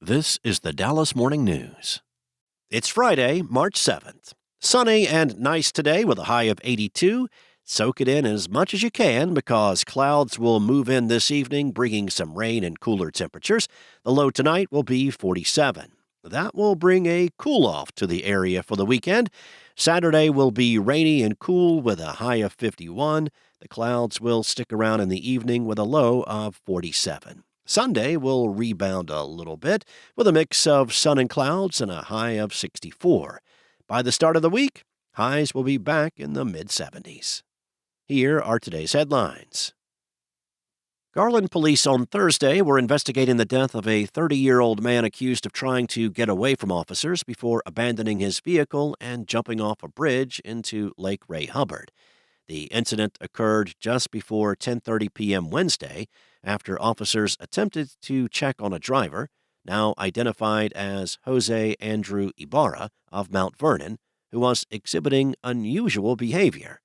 This is the Dallas Morning News. It's Friday, March 7th. Sunny and nice today with a high of 82. Soak it in as much as you can because clouds will move in this evening, bringing some rain and cooler temperatures. The low tonight will be 47. That will bring a cool-off to the area for the weekend. Saturday will be rainy and cool with a high of 51. The clouds will stick around in the evening with a low of 47. Sunday will rebound a little bit with a mix of sun and clouds and a high of 64. By the start of the week, highs will be back in the mid-70s. Here are today's headlines. Garland police on Thursday were investigating the death of a 30-year-old man accused of trying to get away from officers before abandoning his vehicle and jumping off a bridge into Lake Ray Hubbard. The incident occurred just before 10:30 p.m. Wednesday after officers attempted to check on a driver, now identified as Jose Andrew Ibarra of Mount Vernon, who was exhibiting unusual behavior.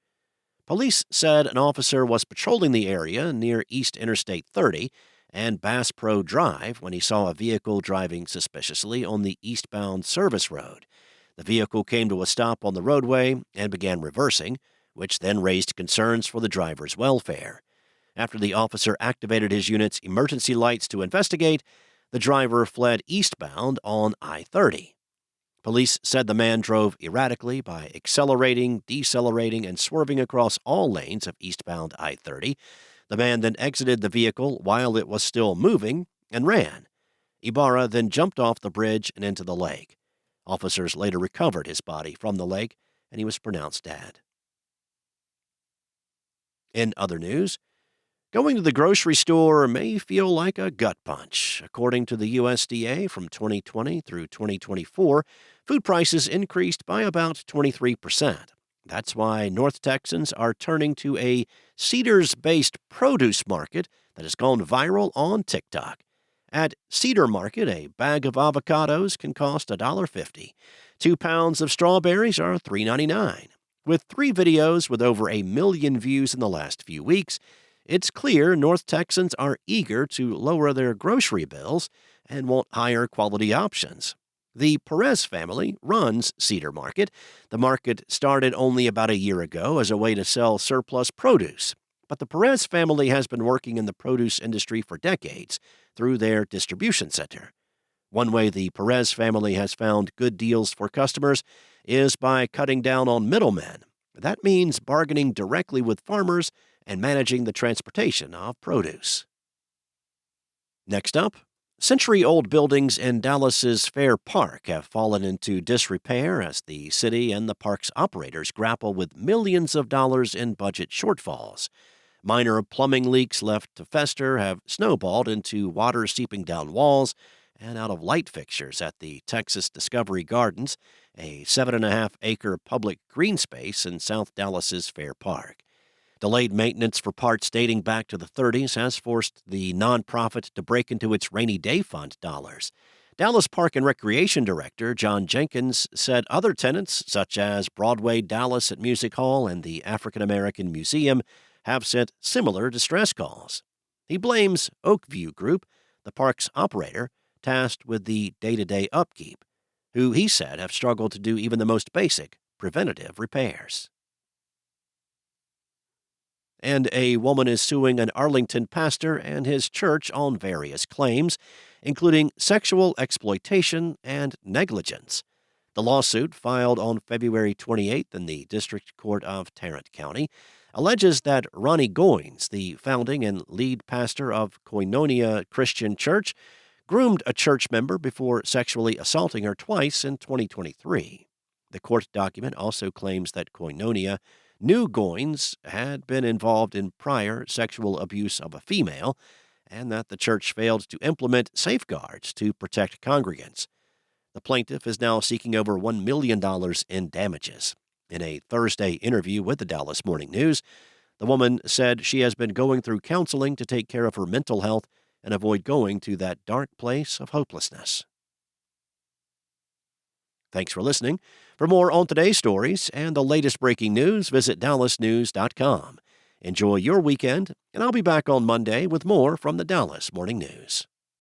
Police said an officer was patrolling the area near East Interstate 30 and Bass Pro Drive when he saw a vehicle driving suspiciously on the eastbound service road. The vehicle came to a stop on the roadway and began reversing, which then raised concerns for the driver's welfare. After the officer activated his unit's emergency lights to investigate, the driver fled eastbound on I-30. Police said the man drove erratically by accelerating, decelerating, and swerving across all lanes of eastbound I-30. The man then exited the vehicle while it was still moving and ran. Ibarra then jumped off the bridge and into the lake. Officers later recovered his body from the lake, and he was pronounced dead. In other news, going to the grocery store may feel like a gut punch. According to the USDA, from 2020 through 2024, food prices increased by about 23%. That's why North Texans are turning to a Cedars-based produce market that has gone viral on TikTok. At Cedar Market, a bag of avocados can cost $1.50. 2 pounds of strawberries are $3.99. With 3 videos with over 1 million views in the last few weeks, it's clear North Texans are eager to lower their grocery bills and want higher quality options. The Perez family runs Cedar Market. The market started only about a year ago as a way to sell surplus produce, but the Perez family has been working in the produce industry for decades through their distribution center. One way the Perez family has found good deals for customers is by cutting down on middlemen. That means bargaining directly with farmers and managing the transportation of produce. Next up, century-old buildings in Dallas's Fair Park have fallen into disrepair as the city and the park's operators grapple with millions of dollars in budget shortfalls. Minor plumbing leaks left to fester have snowballed into water seeping down walls and out of light fixtures at the Texas Discovery Gardens, a 7.5-acre public green space in South Dallas's Fair Park. Delayed maintenance for parts dating back to the 30s has forced the nonprofit to break into its rainy day fund dollars. Dallas Park and Recreation Director John Jenkins said other tenants, such as Broadway Dallas at Music Hall and the African American Museum, have sent similar distress calls. He blames Oakview Group, the park's operator, tasked with the day-to-day upkeep, who he said have struggled to do even the most basic preventative repairs. And a woman is suing an Arlington pastor and his church on various claims, including sexual exploitation and negligence. The lawsuit, filed on February 28th in the District Court of Tarrant County, alleges that Ronnie Goines, the founding and lead pastor of Koinonia Christian Church, groomed a church member before sexually assaulting her twice in 2023. The court document also claims that Koinonia knew Goines had been involved in prior sexual abuse of a female and that the church failed to implement safeguards to protect congregants. The plaintiff is now seeking over $1 million in damages. In a Thursday interview with the Dallas Morning News, the woman said she has been going through counseling to take care of her mental health and avoid going to that dark place of hopelessness. Thanks for listening. For more on today's stories and the latest breaking news, visit dallasnews.com. Enjoy your weekend, and I'll be back on Monday with more from the Dallas Morning News.